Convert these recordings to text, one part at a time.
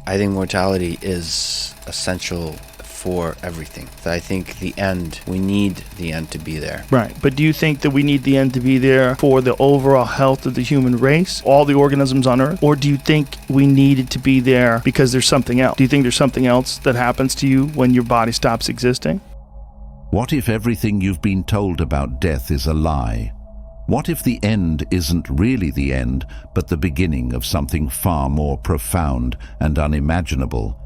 I think mortality is essential for everything. I think we need the end to be there. Right. But do you think that we need the end to be there for the overall health of the human race, all the organisms on Earth? Or do you think we need it to be there because there's something else? Do you think there's something else that happens to you when your body stops existing? What if everything you've been told about death is a lie? What if the end isn't really the end, but the beginning of something far more profound and unimaginable?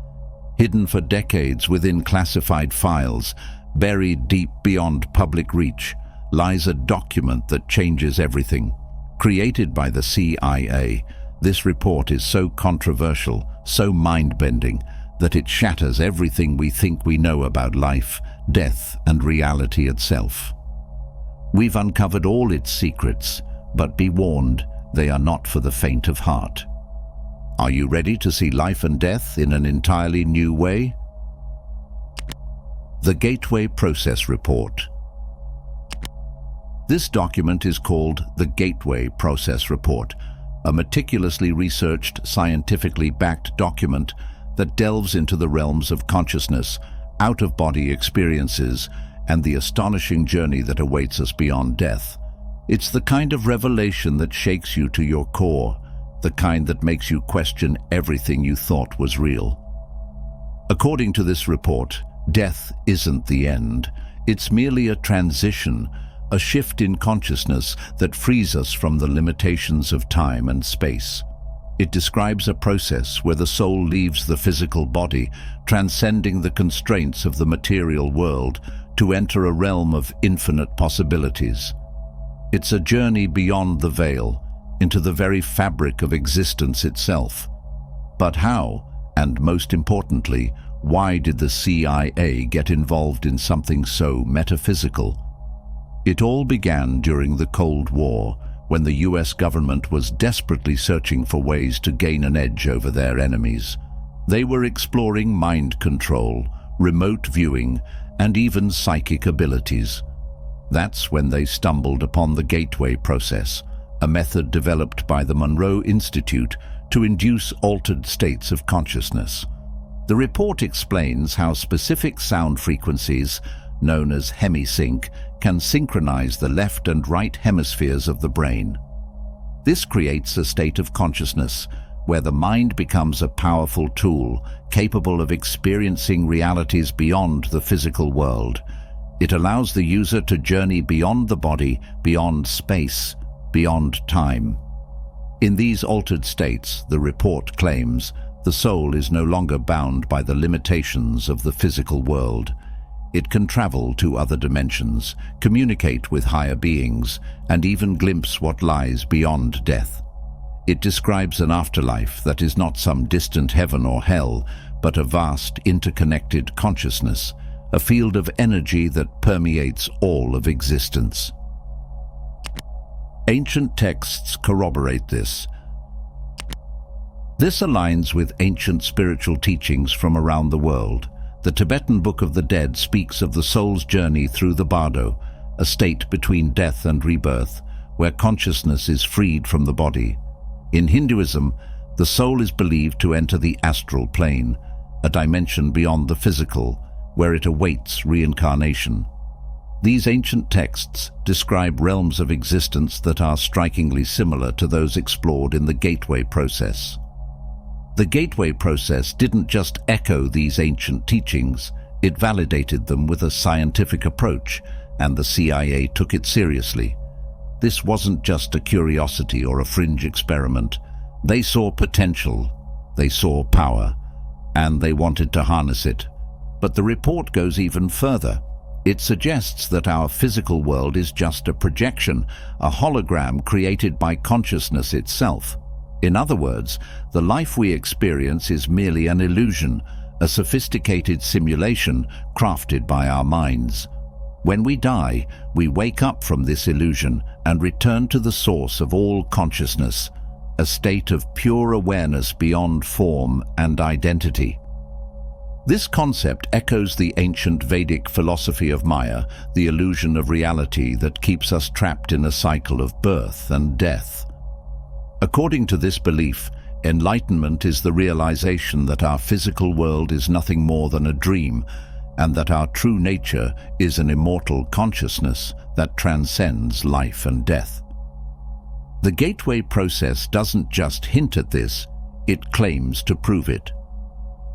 Hidden for decades within classified files, buried deep beyond public reach, lies a document that changes everything. Created by the CIA, this report is so controversial, so mind-bending, that it shatters everything we think we know about life, death, and reality itself. We've uncovered all its secrets, but be warned, they are not for the faint of heart. Are you ready to see life and death in an entirely new way? The Gateway Process Report. This document is called the Gateway Process Report, a meticulously researched, scientifically backed document that delves into the realms of consciousness, out-of-body experiences, and the astonishing journey that awaits us beyond death. It's the kind of revelation that shakes you to your core, the kind that makes you question everything you thought was real. According to this report, death isn't the end. It's merely a transition, a shift in consciousness that frees us from the limitations of time and space. It describes a process where the soul leaves the physical body, transcending the constraints of the material world to enter a realm of infinite possibilities. It's a journey beyond the veil, into the very fabric of existence itself. But how, and most importantly, why did the CIA get involved in something so metaphysical? It all began during the Cold War, when the US government was desperately searching for ways to gain an edge over their enemies. They were exploring mind control, remote viewing, and even psychic abilities. That's when they stumbled upon the Gateway Process, a method developed by the Monroe Institute to induce altered states of consciousness. The report explains how specific sound frequencies, known as hemisync, can synchronize the left and right hemispheres of the brain. This creates a state of consciousness where the mind becomes a powerful tool capable of experiencing realities beyond the physical world. It allows the user to journey beyond the body, beyond space, beyond time. In these altered states, the report claims, the soul is no longer bound by the limitations of the physical world. It can travel to other dimensions, communicate with higher beings, and even glimpse what lies beyond death. It describes an afterlife that is not some distant heaven or hell, but a vast, interconnected consciousness, a field of energy that permeates all of existence. Ancient texts corroborate this. This aligns with ancient spiritual teachings from around the world. The Tibetan Book of the Dead speaks of the soul's journey through the bardo, a state between death and rebirth, where consciousness is freed from the body. In Hinduism, the soul is believed to enter the astral plane, a dimension beyond the physical, where it awaits reincarnation. These ancient texts describe realms of existence that are strikingly similar to those explored in the Gateway Process. The Gateway Process didn't just echo these ancient teachings, it validated them with a scientific approach, and the CIA took it seriously. This wasn't just a curiosity or a fringe experiment. They saw potential, they saw power, and they wanted to harness it. But the report goes even further. It suggests that our physical world is just a projection, a hologram created by consciousness itself. In other words, the life we experience is merely an illusion, a sophisticated simulation crafted by our minds. When we die, we wake up from this illusion and return to the source of all consciousness, a state of pure awareness beyond form and identity. This concept echoes the ancient Vedic philosophy of Maya, the illusion of reality that keeps us trapped in a cycle of birth and death. According to this belief, Enlightenment is the realization that our physical world is nothing more than a dream, and that our true nature is an immortal consciousness that transcends life and death. The gateway process doesn't just hint at this, it claims to prove it.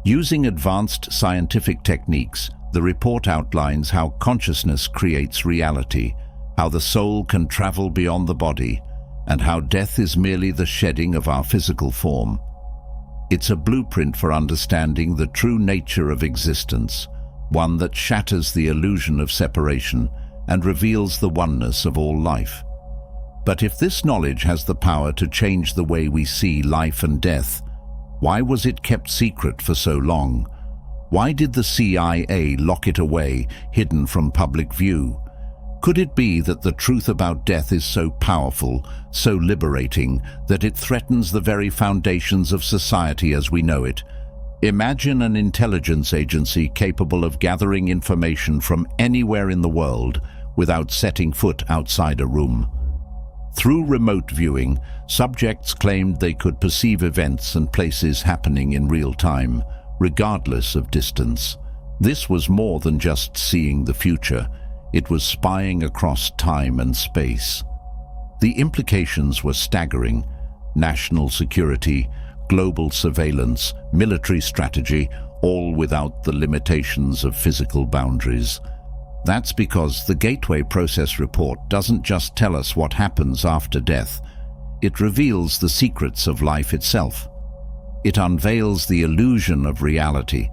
Using advanced scientific techniques, the report outlines how consciousness creates reality, how the soul can travel beyond the body, and how death is merely the shedding of our physical form. It's a blueprint for understanding the true nature of existence, one that shatters the illusion of separation and reveals the oneness of all life. But if this knowledge has the power to change the way we see life and death, why was it kept secret for so long? Why did the CIA lock it away, hidden from public view? Could it be that the truth about death is so powerful, so liberating, that it threatens the very foundations of society as we know it? Imagine an intelligence agency capable of gathering information from anywhere in the world without setting foot outside a room. Through remote viewing, subjects claimed they could perceive events and places happening in real time, regardless of distance. This was more than just seeing the future. It was spying across time and space. The implications were staggering: national security, global surveillance, military strategy, all without the limitations of physical boundaries. That's because the Gateway Process Report doesn't just tell us what happens after death. It reveals the secrets of life itself. It unveils the illusion of reality,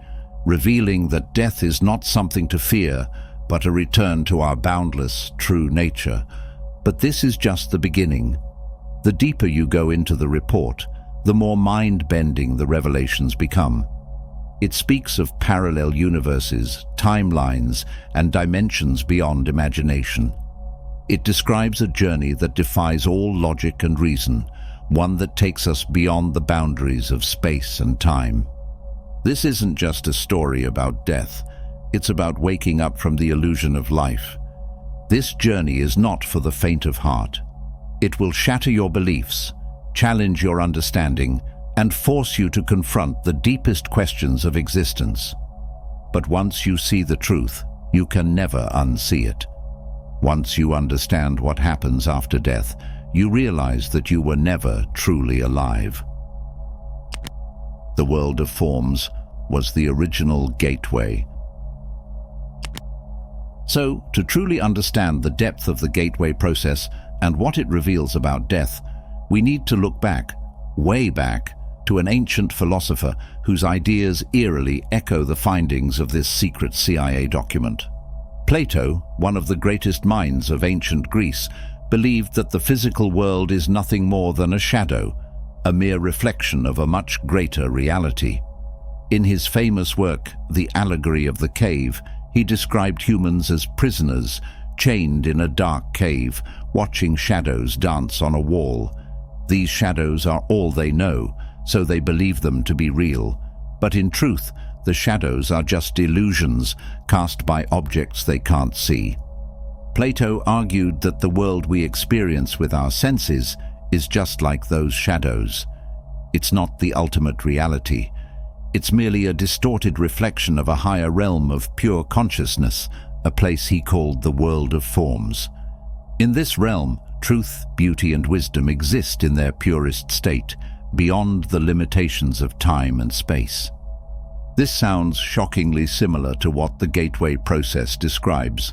revealing that death is not something to fear, but a return to our boundless, true nature. But this is just the beginning. The deeper you go into the report, the more mind-bending the revelations become. It speaks of parallel universes, timelines, and dimensions beyond imagination. It describes a journey that defies all logic and reason, one that takes us beyond the boundaries of space and time. This isn't just a story about death. It's about waking up from the illusion of life. This journey is not for the faint of heart. It will shatter your beliefs, challenge your understanding, and force you to confront the deepest questions of existence. But once you see the truth, you can never unsee it. Once you understand what happens after death, you realize that you were never truly alive. The world of forms was the original gateway. So, to truly understand the depth of the gateway process and what it reveals about death, we need to look back, way back, to an ancient philosopher whose ideas eerily echo the findings of this secret CIA document. Plato, one of the greatest minds of ancient Greece, believed that the physical world is nothing more than a shadow, a mere reflection of a much greater reality. In his famous work, The Allegory of the Cave, he described humans as prisoners, chained in a dark cave, watching shadows dance on a wall. These shadows are all they know, so they believe them to be real. But in truth, the shadows are just illusions cast by objects they can't see. Plato argued that the world we experience with our senses is just like those shadows. It's not the ultimate reality. It's merely a distorted reflection of a higher realm of pure consciousness, a place he called the world of forms. In this realm, truth, beauty, and wisdom exist in their purest state, beyond the limitations of time and space. This sounds shockingly similar to what the gateway process describes.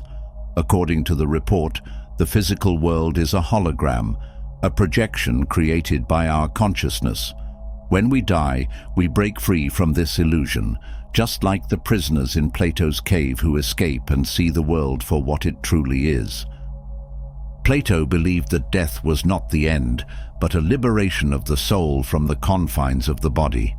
According to the report, the physical world is a hologram, a projection created by our consciousness. When we die, we break free from this illusion, just like the prisoners in Plato's cave who escape and see the world for what it truly is. Plato believed that death was not the end, but a liberation of the soul from the confines of the body.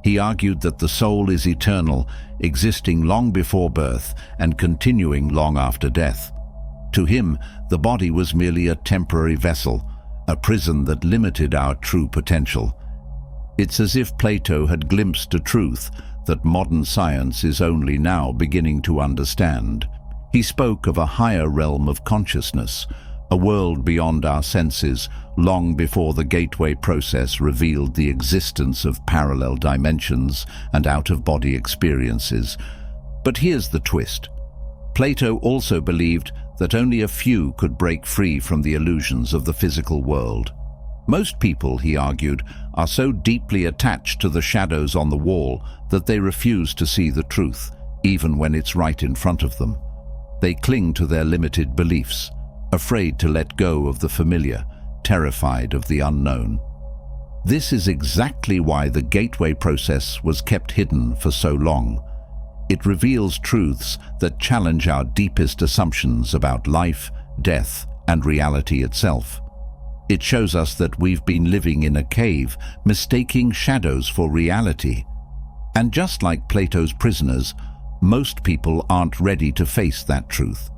He argued that the soul is eternal, existing long before birth and continuing long after death. To him, the body was merely a temporary vessel, a prison that limited our true potential. It's as if Plato had glimpsed a truth that modern science is only now beginning to understand. He spoke of a higher realm of consciousness, a world beyond our senses, long before the gateway process revealed the existence of parallel dimensions and out-of-body experiences. But here's the twist. Plato also believed that only a few could break free from the illusions of the physical world. Most people, he argued, are so deeply attached to the shadows on the wall that they refuse to see the truth, even when it's right in front of them. They cling to their limited beliefs, afraid to let go of the familiar, terrified of the unknown. This is exactly why the gateway process was kept hidden for so long. It reveals truths that challenge our deepest assumptions about life, death, and reality itself. It shows us that we've been living in a cave, mistaking shadows for reality. And just like Plato's prisoners, most people aren't ready to face that truth.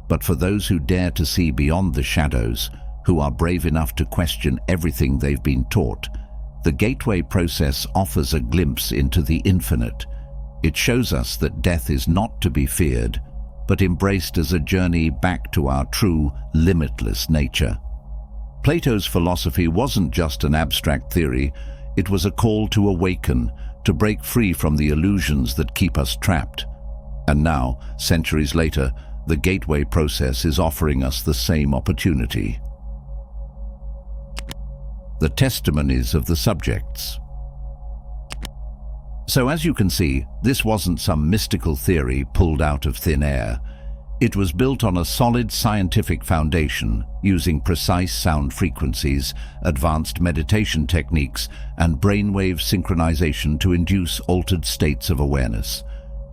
But for those who dare to see beyond the shadows, who are brave enough to question everything they've been taught, the gateway process offers a glimpse into the infinite. It shows us that death is not to be feared, but embraced as a journey back to our true, limitless nature. Plato's philosophy wasn't just an abstract theory, it was a call to awaken, to break free from the illusions that keep us trapped. And now, centuries later, the gateway process is offering us the same opportunity. The testimonies of the subjects. So as you can see, this wasn't some mystical theory pulled out of thin air. It was built on a solid scientific foundation, using precise sound frequencies, advanced meditation techniques, and brainwave synchronization to induce altered states of awareness.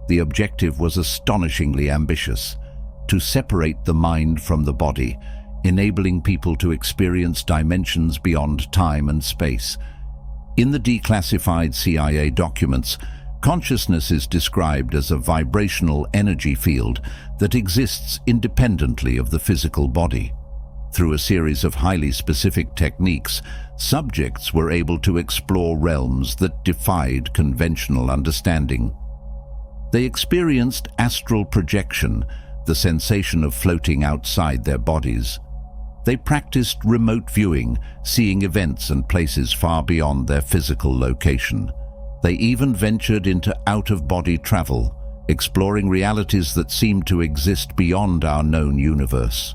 The objective was astonishingly ambitious: to separate the mind from the body, enabling people to experience dimensions beyond time and space. In the declassified CIA documents, consciousness is described as a vibrational energy field that exists independently of the physical body. Through a series of highly specific techniques, subjects were able to explore realms that defied conventional understanding. They experienced astral projection, the sensation of floating outside their bodies. They practiced remote viewing, seeing events and places far beyond their physical location. They even ventured into out-of-body travel, exploring realities that seemed to exist beyond our known universe.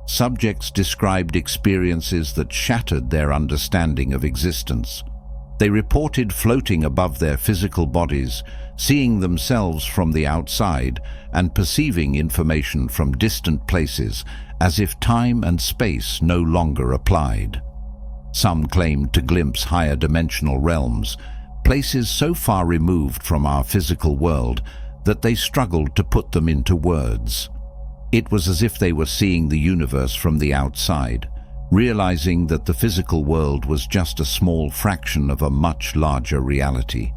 Subjects described experiences that shattered their understanding of existence. They reported floating above their physical bodies, seeing themselves from the outside and perceiving information from distant places, as if time and space no longer applied. Some claimed to glimpse higher dimensional realms, places so far removed from our physical world that they struggled to put them into words. It was as if they were seeing the universe from the outside, realizing that the physical world was just a small fraction of a much larger reality.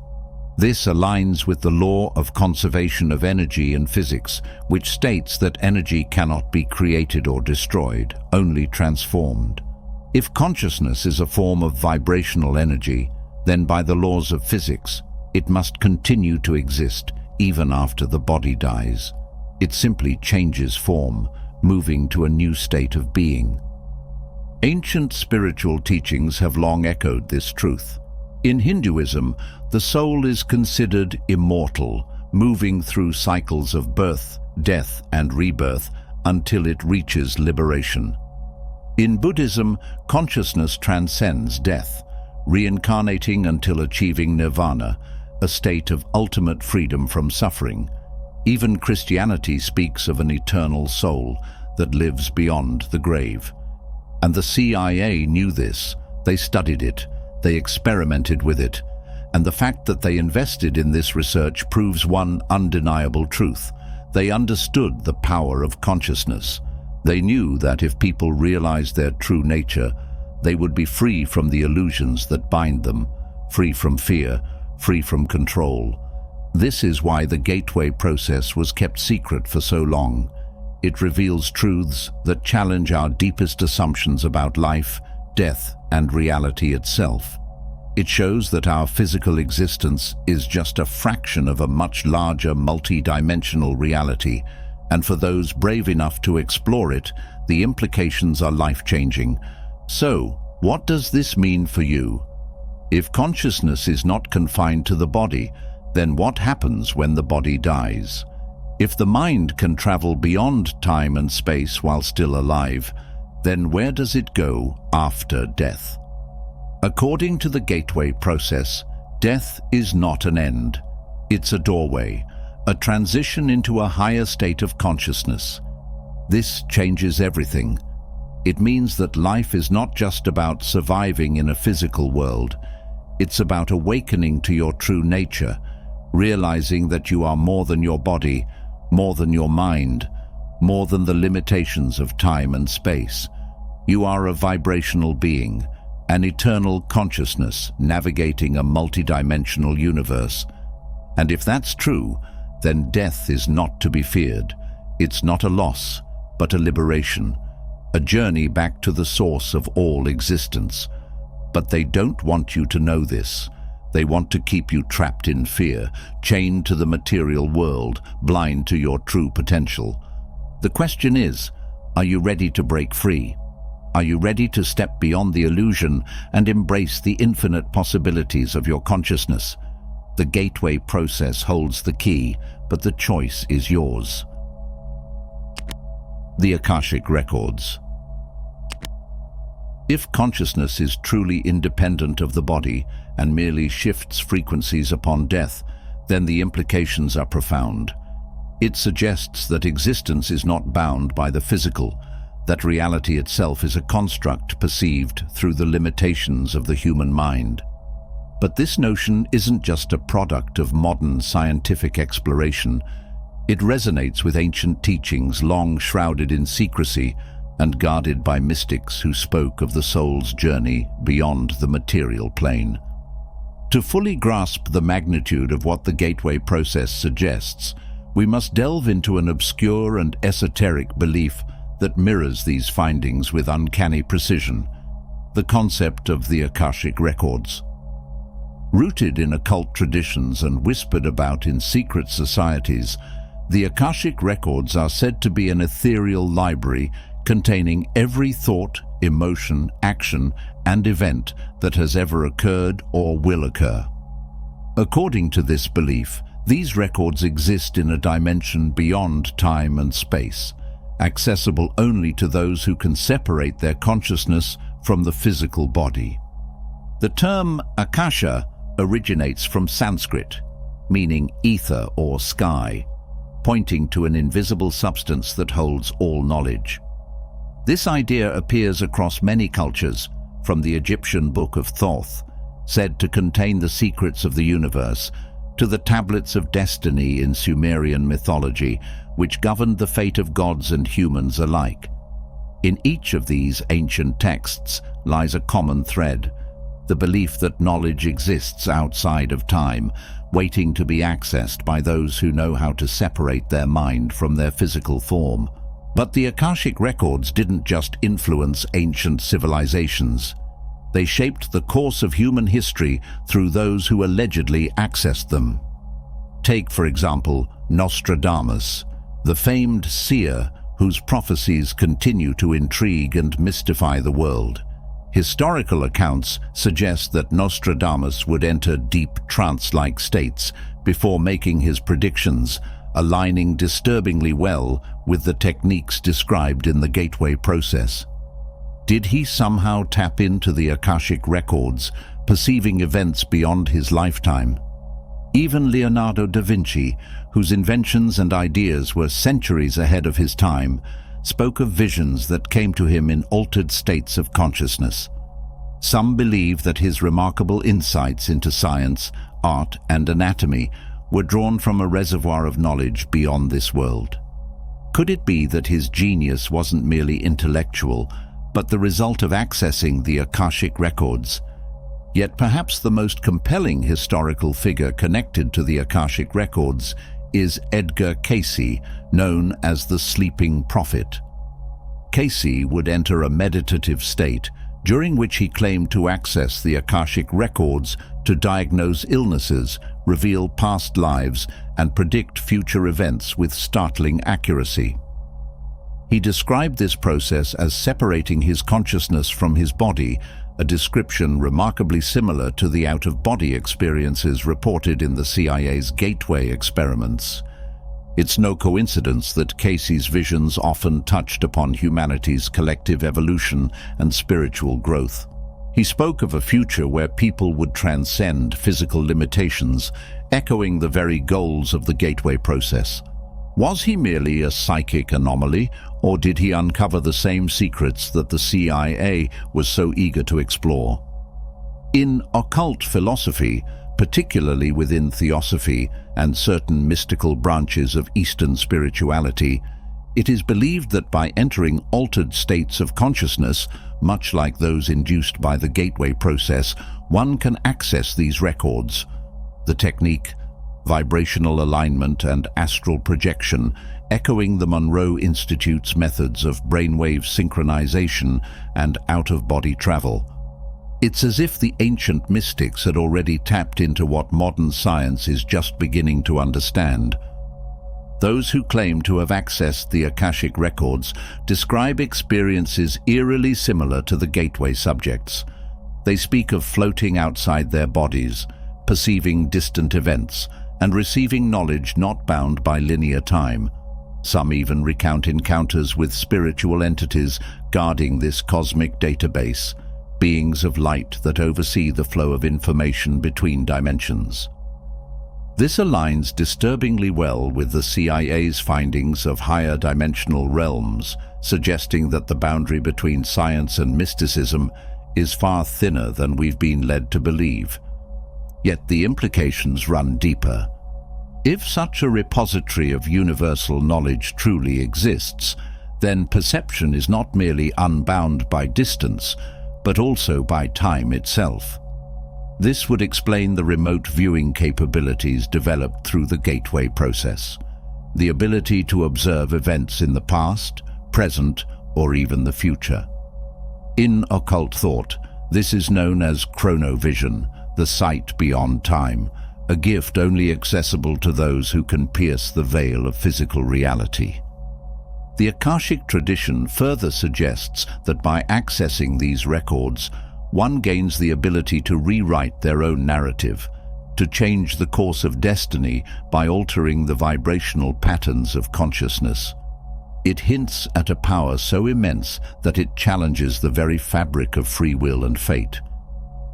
This aligns with the law of conservation of energy in physics, which states that energy cannot be created or destroyed, only transformed. If consciousness is a form of vibrational energy, then by the laws of physics, it must continue to exist even after the body dies. It simply changes form, moving to a new state of being. Ancient spiritual teachings have long echoed this truth. In Hinduism, the soul is considered immortal, moving through cycles of birth, death, and rebirth until it reaches liberation. In Buddhism, consciousness transcends death, reincarnating until achieving nirvana, a state of ultimate freedom from suffering. Even Christianity speaks of an eternal soul that lives beyond the grave. And the CIA knew this. They studied it, they experimented with it, and the fact that they invested in this research proves one undeniable truth. They understood the power of consciousness. They knew that if people realized their true nature, they would be free from the illusions that bind them, free from fear, free from control. This is why the gateway process was kept secret for so long. It reveals truths that challenge our deepest assumptions about life, death, and reality itself. It shows that our physical existence is just a fraction of a much larger multi-dimensional reality, and for those brave enough to explore it, the implications are life-changing. So, what does this mean for you? If consciousness is not confined to the body, then what happens when the body dies? If the mind can travel beyond time and space while still alive, then where does it go after death? According to the gateway process, death is not an end. It's a doorway, a transition into a higher state of consciousness. This changes everything. It means that life is not just about surviving in a physical world. It's about awakening to your true nature, realizing that you are more than your body, more than your mind, more than the limitations of time and space. You are a vibrational being, an eternal consciousness navigating a multidimensional universe. And if that's true, then death is not to be feared. It's not a loss, but a liberation, a journey back to the source of all existence. But they don't want you to know this. They want to keep you trapped in fear, chained to the material world, blind to your true potential. The question is, are you ready to break free? Are you ready to step beyond the illusion and embrace the infinite possibilities of your consciousness? The gateway process holds the key, but the choice is yours. The Akashic Records. If consciousness is truly independent of the body and merely shifts frequencies upon death, then the implications are profound. It suggests that existence is not bound by the physical, that reality itself is a construct perceived through the limitations of the human mind. But this notion isn't just a product of modern scientific exploration. It resonates with ancient teachings long shrouded in secrecy and guarded by mystics who spoke of the soul's journey beyond the material plane. To fully grasp the magnitude of what the gateway process suggests, we must delve into an obscure and esoteric belief that mirrors these findings with uncanny precision: the concept of the Akashic Records. Rooted in occult traditions and whispered about in secret societies, the Akashic Records are said to be an ethereal library containing every thought, emotion, action, and event that has ever occurred or will occur. According to this belief, these records exist in a dimension beyond time and space, accessible only to those who can separate their consciousness from the physical body. The term Akasha originates from Sanskrit, meaning ether or sky, pointing to an invisible substance that holds all knowledge. This idea appears across many cultures, from the Egyptian Book of Thoth, said to contain the secrets of the universe, to the tablets of destiny in Sumerian mythology, which governed the fate of gods and humans alike. In each of these ancient texts lies a common thread: the belief that knowledge exists outside of time, waiting to be accessed by those who know how to separate their mind from their physical form. But the Akashic Records didn't just influence ancient civilizations. They shaped the course of human history through those who allegedly accessed them. Take, for example, Nostradamus, the famed seer whose prophecies continue to intrigue and mystify the world. Historical accounts suggest that Nostradamus would enter deep trance-like states before making his predictions, aligning disturbingly well with the techniques described in the gateway process. Did he somehow tap into the Akashic Records, perceiving events beyond his lifetime? Even Leonardo da Vinci, whose inventions and ideas were centuries ahead of his time, spoke of visions that came to him in altered states of consciousness. Some believe that his remarkable insights into science, art, and anatomy were drawn from a reservoir of knowledge beyond this world. Could it be that his genius wasn't merely intellectual, but the result of accessing the Akashic Records? Yet perhaps the most compelling historical figure connected to the Akashic Records is Edgar Cayce, known as the Sleeping Prophet. Cayce would enter a meditative state, during which he claimed to access the akashic records to diagnose illnesses, reveal past lives, and predict future events with startling accuracy. He described this process as separating his consciousness from his body, a description remarkably similar to the out-of-body experiences reported in the CIA's Gateway experiments. It's no coincidence that Casey's visions often touched upon humanity's collective evolution and spiritual growth. He spoke of a future where people would transcend physical limitations, echoing the very goals of the Gateway process. Was he merely a psychic anomaly, or did he uncover the same secrets that the CIA was so eager to explore? In occult philosophy, particularly within theosophy and certain mystical branches of Eastern spirituality, it is believed that by entering altered states of consciousness, much like those induced by the Gateway process, one can access these records. The technique, vibrational alignment and astral projection, echoing the Monroe Institute's methods of brainwave synchronization and out-of-body travel. It's as if the ancient mystics had already tapped into what modern science is just beginning to understand. Those who claim to have accessed the Akashic records describe experiences eerily similar to the Gateway subjects. They speak of floating outside their bodies, perceiving distant events, and receiving knowledge not bound by linear time. Some even recount encounters with spiritual entities guarding this cosmic database, beings of light that oversee the flow of information between dimensions. This aligns disturbingly well with the CIA's findings of higher dimensional realms, suggesting that the boundary between science and mysticism is far thinner than we've been led to believe. Yet the implications run deeper. If such a repository of universal knowledge truly exists, then perception is not merely unbound by distance, but also by time itself. This would explain the remote viewing capabilities developed through the Gateway process, the ability to observe events in the past, present, or even the future. In occult thought, this is known as chronovision, the sight beyond time, a gift only accessible to those who can pierce the veil of physical reality. The Akashic tradition further suggests that by accessing these records, one gains the ability to rewrite their own narrative, to change the course of destiny by altering the vibrational patterns of consciousness. It hints at a power so immense that it challenges the very fabric of free will and fate.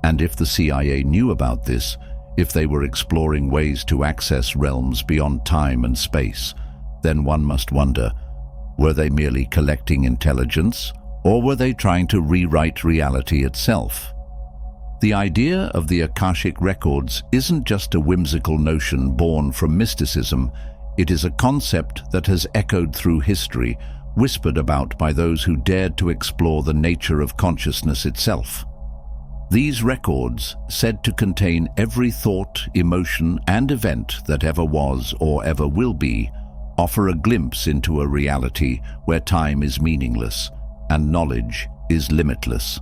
And if the CIA knew about this, if they were exploring ways to access realms beyond time and space, then one must wonder, were they merely collecting intelligence, or were they trying to rewrite reality itself? The idea of the Akashic records isn't just a whimsical notion born from mysticism. It is a concept that has echoed through history, whispered about by those who dared to explore the nature of consciousness itself. These records, said to contain every thought, emotion, and event that ever was or ever will be, offer a glimpse into a reality where time is meaningless and knowledge is limitless.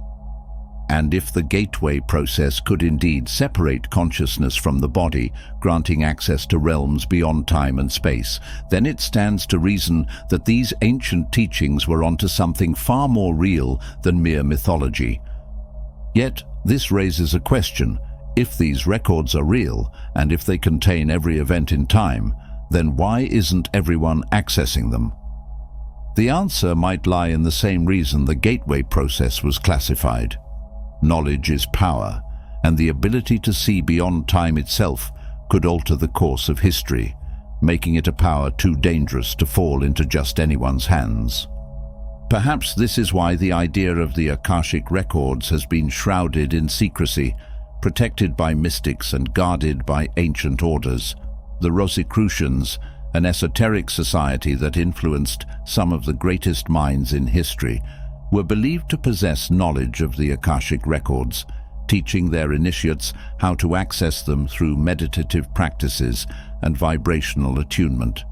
And if the Gateway process could indeed separate consciousness from the body, granting access to realms beyond time and space, then it stands to reason that these ancient teachings were onto something far more real than mere mythology. Yet, this raises a question. If these records are real, and if they contain every event in time, then why isn't everyone accessing them? The answer might lie in the same reason the Gateway process was classified. Knowledge is power, and the ability to see beyond time itself could alter the course of history, making it a power too dangerous to fall into just anyone's hands. Perhaps this is why the idea of the Akashic records has been shrouded in secrecy, protected by mystics and guarded by ancient orders. The Rosicrucians, an esoteric society that influenced some of the greatest minds in history, were believed to possess knowledge of the Akashic records, teaching their initiates how to access them through meditative practices and vibrational attunement.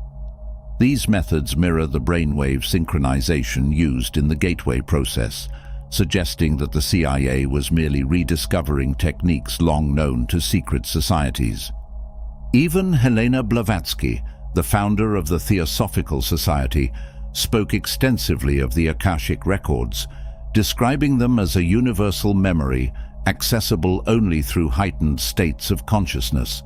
These methods mirror the brainwave synchronization used in the Gateway process, suggesting that the CIA was merely rediscovering techniques long known to secret societies. Even Helena Blavatsky, the founder of the Theosophical Society, spoke extensively of the Akashic records, describing them as a universal memory accessible only through heightened states of consciousness.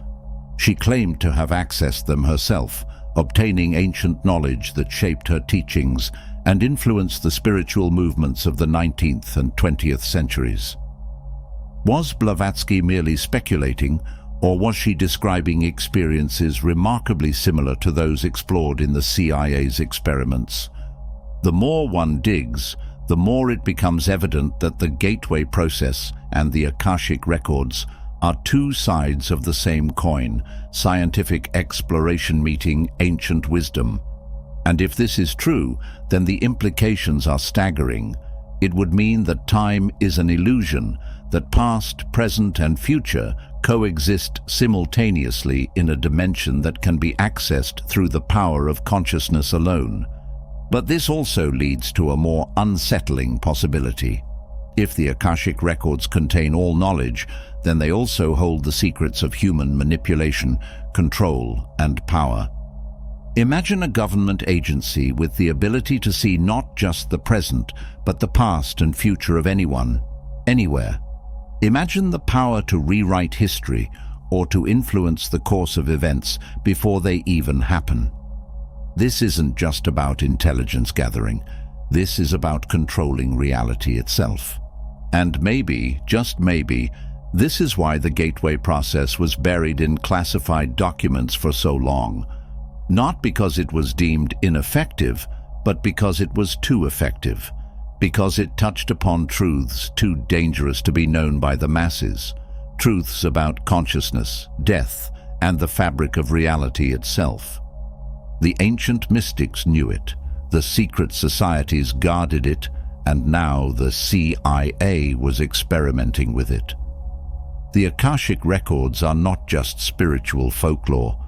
She claimed to have accessed them herself, obtaining ancient knowledge that shaped her teachings and influenced the spiritual movements of the 19th and 20th centuries. Was Blavatsky merely speculating, or was she describing experiences remarkably similar to those explored in the CIA's experiments? The more one digs, the more it becomes evident that the gateway process and the Akashic records are two sides of the same coin, scientific exploration meeting ancient wisdom. And if this is true, then the implications are staggering. It would mean that time is an illusion, that past, present, and future coexist simultaneously in a dimension that can be accessed through the power of consciousness alone. But this also leads to a more unsettling possibility. If the Akashic records contain all knowledge, then they also hold the secrets of human manipulation, control, and power. Imagine a government agency with the ability to see not just the present, but the past and future of anyone, anywhere. Imagine the power to rewrite history or to influence the course of events before they even happen. This isn't just about intelligence gathering. This is about controlling reality itself. And maybe, just maybe, this is why the gateway process was buried in classified documents for so long. Not because it was deemed ineffective, but because it was too effective. Because it touched upon truths too dangerous to be known by the masses. Truths about consciousness, death, and the fabric of reality itself. The ancient mystics knew it, the secret societies guarded it, and now the CIA was experimenting with it. The Akashic records are not just spiritual folklore.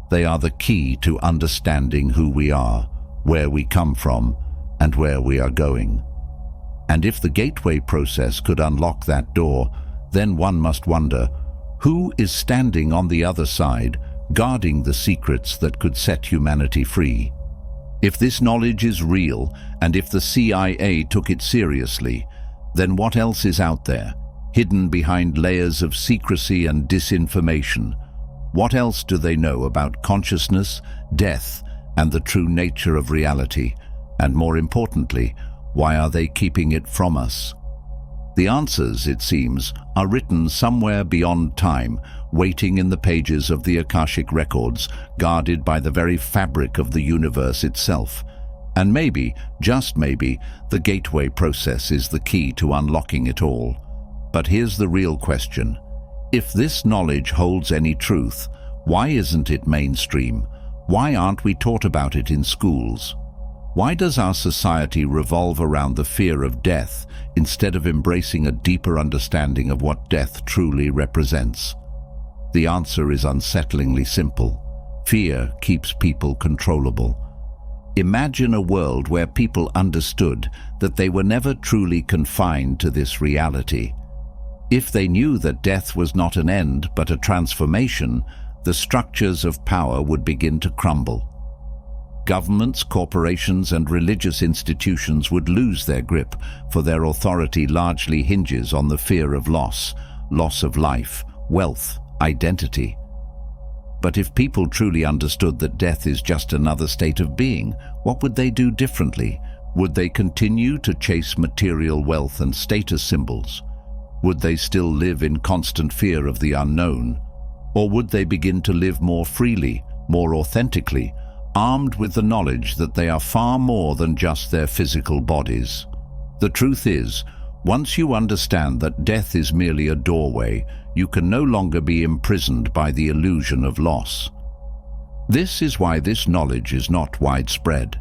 They are the key to understanding who we are, where we come from, and where we are going. And if the gateway process could unlock that door, then one must wonder, who is standing on the other side, guarding the secrets that could set humanity free? If this knowledge is real, and if the CIA took it seriously, then what else is out there, hidden behind layers of secrecy and disinformation? What else do they know about consciousness, death, and the true nature of reality? And more importantly, why are they keeping it from us? The answers, it seems, are written somewhere beyond time, waiting in the pages of the Akashic records, guarded by the very fabric of the universe itself. And maybe, just maybe, the gateway process is the key to unlocking it all. But here's the real question. If this knowledge holds any truth, why isn't it mainstream? Why aren't we taught about it in schools? Why does our society revolve around the fear of death instead of embracing a deeper understanding of what death truly represents? The answer is unsettlingly simple. Fear keeps people controllable. Imagine a world where people understood that they were never truly confined to this reality. If they knew that death was not an end but a transformation, the structures of power would begin to crumble. Governments, corporations, and religious institutions would lose their grip, for their authority largely hinges on the fear of loss of life, wealth, identity. But if people truly understood that death is just another state of being, what would they do differently? Would they continue to chase material wealth and status symbols? Would they still live in constant fear of the unknown? Or would they begin to live more freely, more authentically, armed with the knowledge that they are far more than just their physical bodies? The truth is, once you understand that death is merely a doorway, you can no longer be imprisoned by the illusion of loss. This is why this knowledge is not widespread.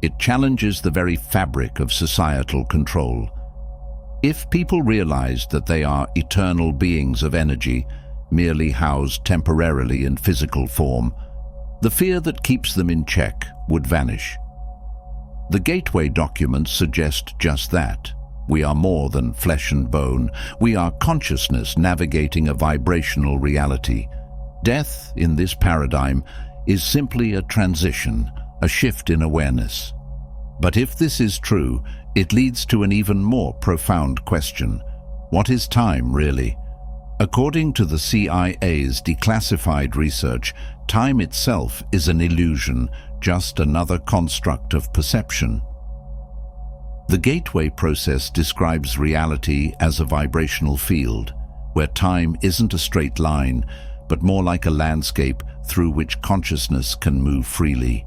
It challenges the very fabric of societal control. If people realized that they are eternal beings of energy, merely housed temporarily in physical form, the fear that keeps them in check would vanish. The gateway documents suggest just that. We are more than flesh and bone. We are consciousness navigating a vibrational reality. Death, in this paradigm, is simply a transition, a shift in awareness. But if this is true, it leads to an even more profound question. What is time, really? According to the CIA's declassified research, time itself is an illusion, just another construct of perception. The gateway process describes reality as a vibrational field, where time isn't a straight line, but more like a landscape through which consciousness can move freely.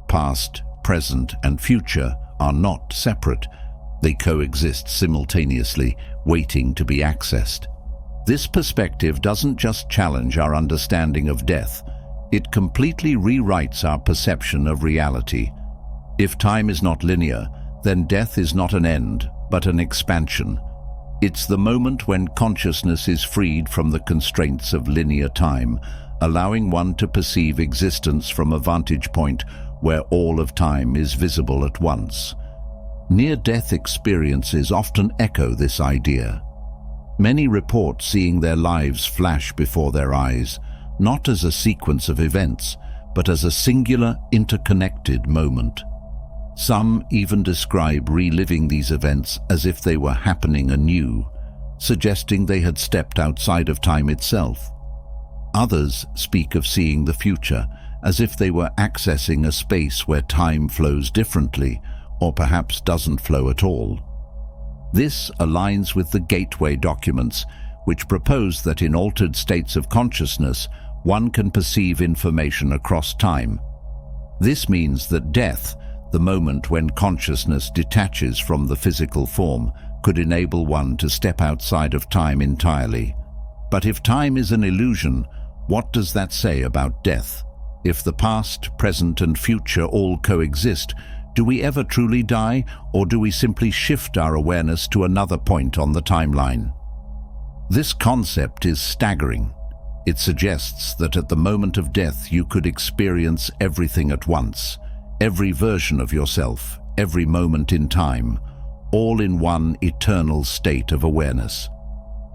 Past, present, and future are not separate. They coexist simultaneously, waiting to be accessed. This perspective doesn't just challenge our understanding of death, it completely rewrites our perception of reality. If time is not linear, then death is not an end, but an expansion. It's the moment when consciousness is freed from the constraints of linear time, allowing one to perceive existence from a vantage point where all of time is visible at once. Near-death experiences often echo this idea. Many report seeing their lives flash before their eyes, not as a sequence of events, but as a singular, interconnected moment. Some even describe reliving these events as if they were happening anew, suggesting they had stepped outside of time itself. Others speak of seeing the future, as if they were accessing a space where time flows differently, or perhaps doesn't flow at all. This aligns with the gateway documents, which propose that in altered states of consciousness, one can perceive information across time. This means that death, the moment when consciousness detaches from the physical form, could enable one to step outside of time entirely. But if time is an illusion, what does that say about death? If the past, present, and future all coexist, do we ever truly die, or do we simply shift our awareness to another point on the timeline? This concept is staggering. It suggests that at the moment of death you could experience everything at once, every version of yourself, every moment in time, all in one eternal state of awareness.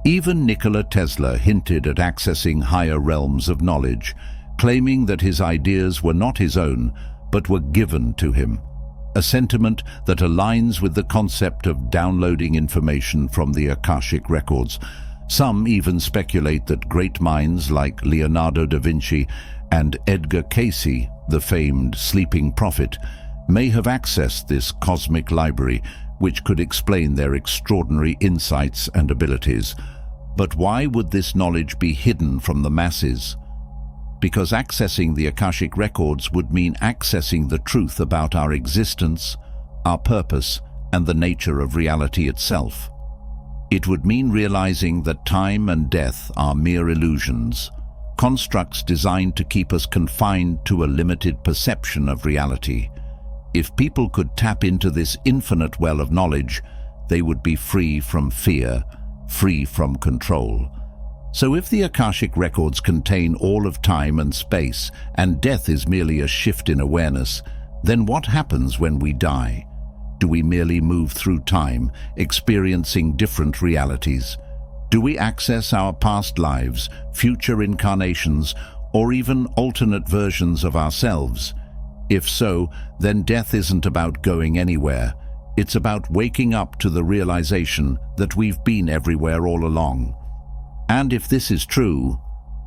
Even Nikola Tesla hinted at accessing higher realms of knowledge, claiming that his ideas were not his own, but were given to him, a sentiment that aligns with the concept of downloading information from the akashic records. Some even speculate that great minds like Leonardo da Vinci and Edgar Cayce, the famed sleeping prophet, may have accessed this cosmic library, which could explain their extraordinary insights and abilities. But why would this knowledge be hidden from the masses? Because accessing the akashic records would mean accessing the truth about our existence, our purpose, and the nature of reality itself. It would mean realizing that time and death are mere illusions, constructs designed to keep us confined to a limited perception of reality. If people could tap into this infinite well of knowledge, they would be free from fear, free from control. So if the akashic records contain all of time and space, and death is merely a shift in awareness, then what happens when we die? Do we merely move through time, experiencing different realities? Do we access our past lives, future incarnations, or even alternate versions of ourselves? If so, then death isn't about going anywhere. It's about waking up to the realization that we've been everywhere all along. And if this is true,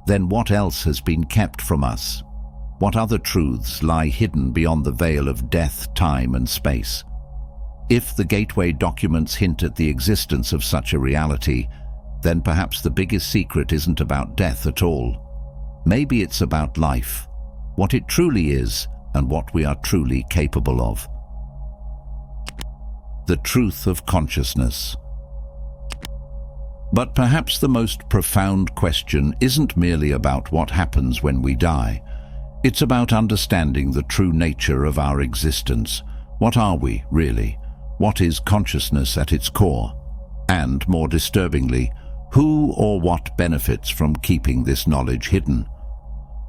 then what else has been kept from us? What other truths lie hidden beyond the veil of death, time, and space? If the gateway documents hint at the existence of such a reality, then perhaps the biggest secret isn't about death at all. Maybe it's about life, what it truly is, and what we are truly capable of. The truth of consciousness. But perhaps the most profound question isn't merely about what happens when we die. It's about understanding the true nature of our existence. What are we, really? What is consciousness at its core? And, more disturbingly, who or what benefits from keeping this knowledge hidden?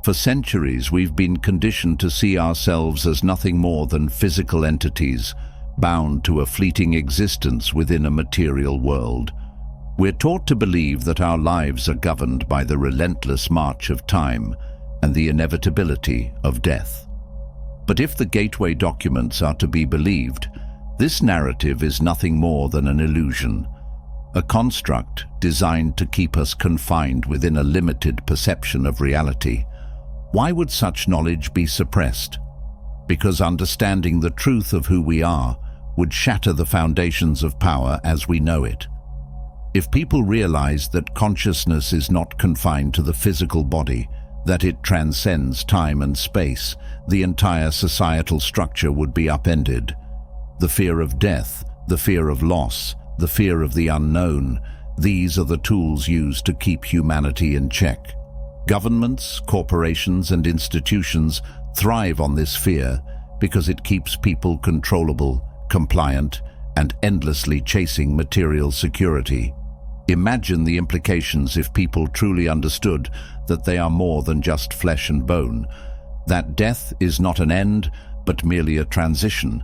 For centuries, we've been conditioned to see ourselves as nothing more than physical entities, bound to a fleeting existence within a material world. We're taught to believe that our lives are governed by the relentless march of time and the inevitability of death. But if the gateway documents are to be believed, this narrative is nothing more than an illusion, a construct designed to keep us confined within a limited perception of reality. Why would such knowledge be suppressed? Because understanding the truth of who we are would shatter the foundations of power as we know it. If people realized that consciousness is not confined to the physical body, that it transcends time and space, the entire societal structure would be upended. The fear of death, the fear of loss, the fear of the unknown, these are the tools used to keep humanity in check. Governments, corporations, and institutions thrive on this fear because it keeps people controllable, compliant, and endlessly chasing material security. Imagine the implications if people truly understood that they are more than just flesh and bone, that death is not an end, but merely a transition,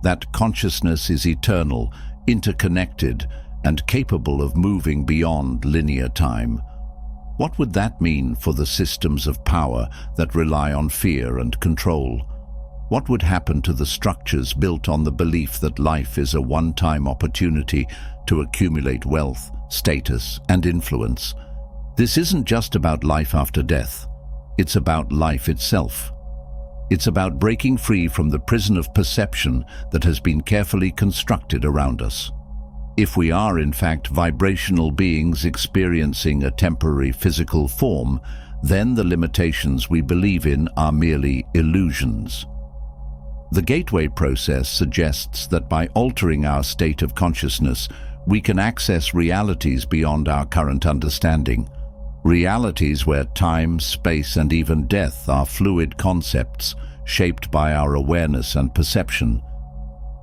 that consciousness is eternal, interconnected, and capable of moving beyond linear time. What would that mean for the systems of power that rely on fear and control? What would happen to the structures built on the belief that life is a one-time opportunity to accumulate wealth, status, and influence? This isn't just about life after death. It's about life itself. It's about breaking free from the prison of perception that has been carefully constructed around us. If we are in fact vibrational beings experiencing a temporary physical form, then the limitations we believe in are merely illusions. The gateway process suggests that by altering our state of consciousness, we can access realities beyond our current understanding. Realities where time, space, and even death are fluid concepts shaped by our awareness and perception.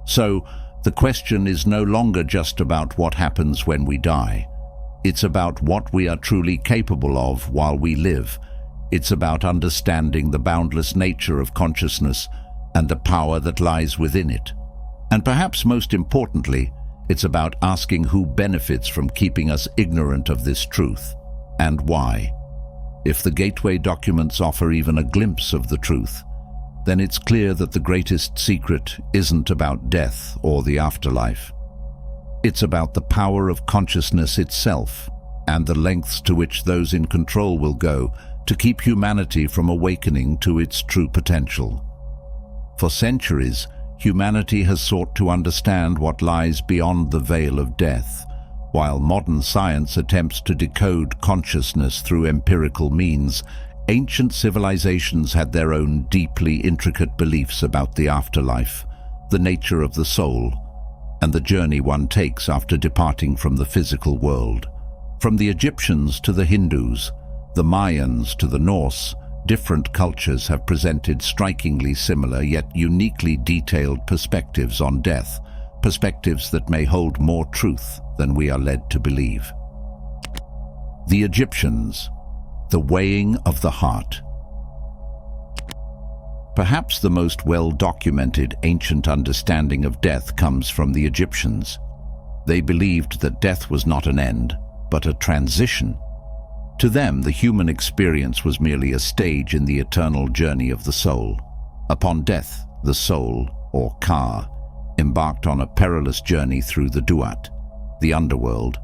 So, the question is no longer just about what happens when we die. It's about what we are truly capable of while we live. It's about understanding the boundless nature of consciousness and the power that lies within it. And perhaps most importantly, it's about asking who benefits from keeping us ignorant of this truth, and why. If the gateway documents offer even a glimpse of the truth, then it's clear that the greatest secret isn't about death or the afterlife. It's about the power of consciousness itself and the lengths to which those in control will go to keep humanity from awakening to its true potential. For centuries, humanity has sought to understand what lies beyond the veil of death, while modern science attempts to decode consciousness through empirical means. Ancient civilizations had their own deeply intricate beliefs about the afterlife, the nature of the soul, and the journey one takes after departing from the physical world. From the Egyptians to the Hindus, the Mayans to the Norse, different cultures have presented strikingly similar yet uniquely detailed perspectives on death, perspectives that may hold more truth than we are led to believe. The Egyptians, the weighing of the heart. Perhaps the most well-documented ancient understanding of death comes from the Egyptians. They believed that death was not an end, but a transition. To them, the human experience was merely a stage in the eternal journey of the soul. Upon death, the soul, or Ka, embarked on a perilous journey through the Duat, the underworld,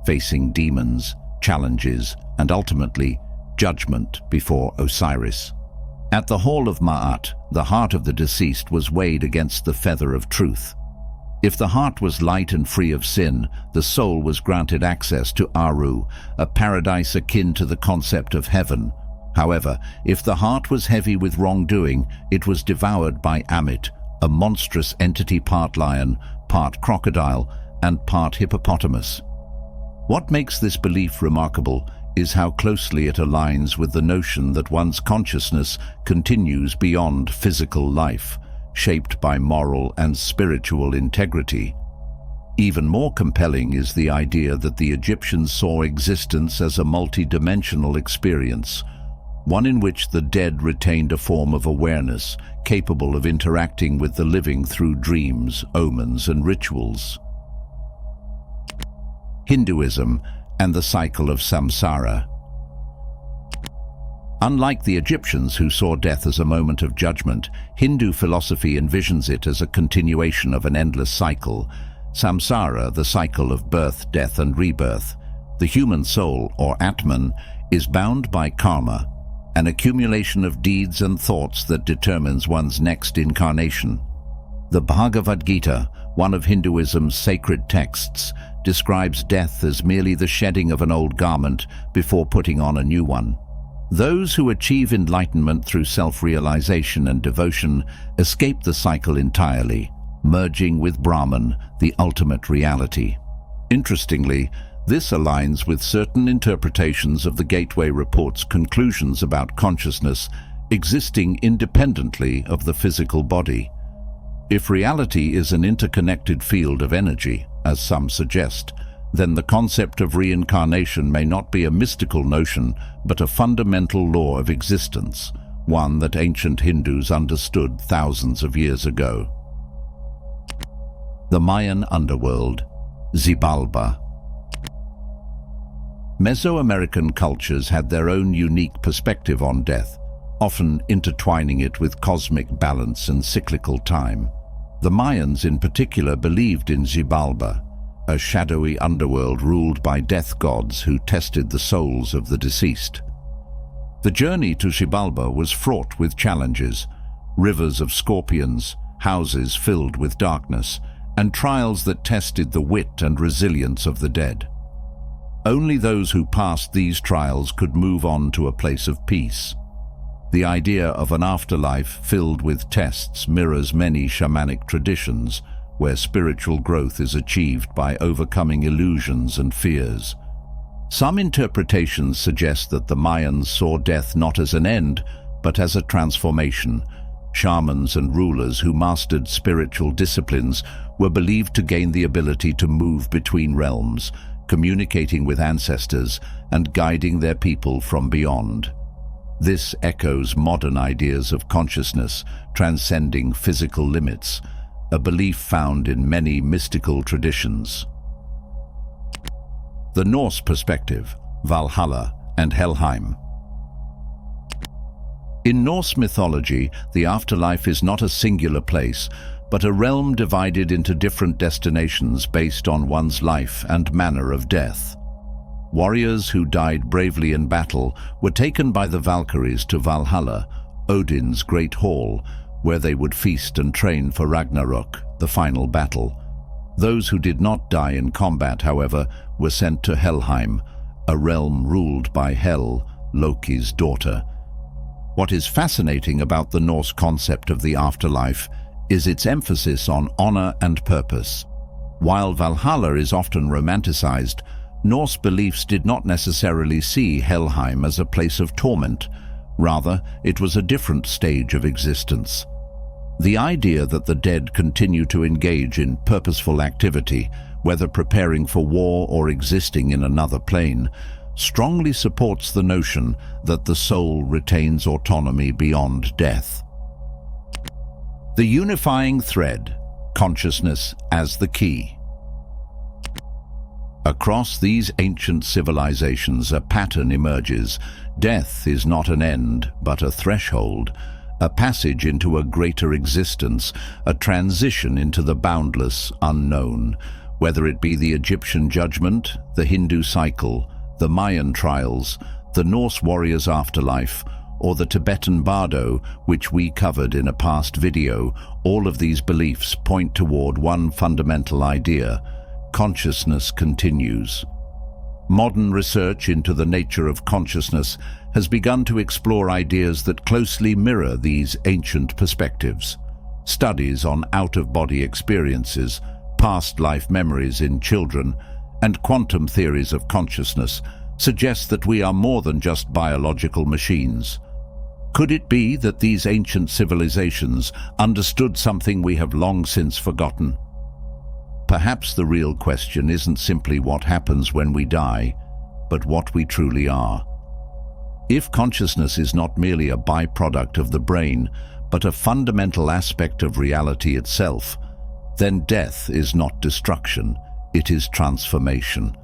facing demons, challenges, and ultimately, judgment before Osiris. At the Hall of Ma'at, the heart of the deceased was weighed against the feather of truth. If the heart was light and free of sin, the soul was granted access to Aru, a paradise akin to the concept of heaven. However, if the heart was heavy with wrongdoing, it was devoured by Amit, a monstrous entity part lion, part crocodile, and part hippopotamus. What makes this belief remarkable is how closely it aligns with the notion that one's consciousness continues beyond physical life, shaped by moral and spiritual integrity. Even more compelling is the idea that the Egyptians saw existence as a multi-dimensional experience, one in which the dead retained a form of awareness, capable of interacting with the living through dreams, omens, and rituals. Hinduism and the cycle of samsara. Unlike the Egyptians, who saw death as a moment of judgment, Hindu philosophy envisions it as a continuation of an endless cycle. Samsara, the cycle of birth, death, and rebirth. The human soul, or Atman, is bound by karma, an accumulation of deeds and thoughts that determines one's next incarnation. The Bhagavad Gita, one of Hinduism's sacred texts, describes death as merely the shedding of an old garment before putting on a new one. Those who achieve enlightenment through self-realization and devotion escape the cycle entirely, merging with Brahman, the ultimate reality. Interestingly, this aligns with certain interpretations of the Gateway Report's conclusions about consciousness existing independently of the physical body. If reality is an interconnected field of energy, as some suggest, then the concept of reincarnation may not be a mystical notion, but a fundamental law of existence, one that ancient Hindus understood thousands of years ago. The Mayan underworld, Xibalba. Mesoamerican cultures had their own unique perspective on death, often intertwining it with cosmic balance and cyclical time. The Mayans in particular believed in Xibalba, a shadowy underworld ruled by death gods who tested the souls of the deceased. The journey to Xibalba was fraught with challenges: rivers of scorpions, houses filled with darkness, and trials that tested the wit and resilience of the dead. Only those who passed these trials could move on to a place of peace. The idea of an afterlife filled with tests mirrors many shamanic traditions, where spiritual growth is achieved by overcoming illusions and fears. Some interpretations suggest that the Mayans saw death not as an end, but as a transformation. Shamans and rulers who mastered spiritual disciplines were believed to gain the ability to move between realms, communicating with ancestors and guiding their people from beyond. This echoes modern ideas of consciousness transcending physical limits, a belief found in many mystical traditions. The Norse perspective, Valhalla and Helheim. In Norse mythology, the afterlife is not a singular place, but a realm divided into different destinations based on one's life and manner of death. Warriors who died bravely in battle were taken by the Valkyries to Valhalla, Odin's great hall, where they would feast and train for Ragnarok, the final battle. Those who did not die in combat, however, were sent to Helheim, a realm ruled by Hel, Loki's daughter. What is fascinating about the Norse concept of the afterlife is its emphasis on honor and purpose. While Valhalla is often romanticized, Norse beliefs did not necessarily see Helheim as a place of torment. Rather, it was a different stage of existence. The idea that the dead continue to engage in purposeful activity, whether preparing for war or existing in another plane, strongly supports the notion that the soul retains autonomy beyond death. The unifying thread, consciousness as the key. Across these ancient civilizations, a pattern emerges. Death is not an end, but a threshold, a passage into a greater existence, a transition into the boundless unknown. Whether it be the Egyptian judgment, the Hindu cycle, the Mayan trials, the Norse warrior's afterlife, or the Tibetan bardo, which we covered in a past video, all of these beliefs point toward one fundamental idea: consciousness continues. Modern research into the nature of consciousness has begun to explore ideas that closely mirror these ancient perspectives. Studies on out-of-body experiences, past life memories in children, and quantum theories of consciousness suggest that we are more than just biological machines. Could it be that these ancient civilizations understood something we have long since forgotten? Perhaps the real question isn't simply what happens when we die, but what we truly are. If consciousness is not merely a byproduct of the brain, but a fundamental aspect of reality itself, then death is not destruction, it is transformation.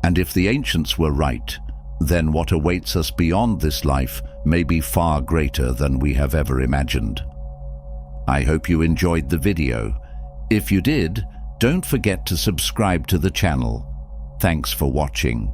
And if the ancients were right, then what awaits us beyond this life may be far greater than we have ever imagined. I hope you enjoyed the video. If you did, don't forget to subscribe to the channel. Thanks for watching.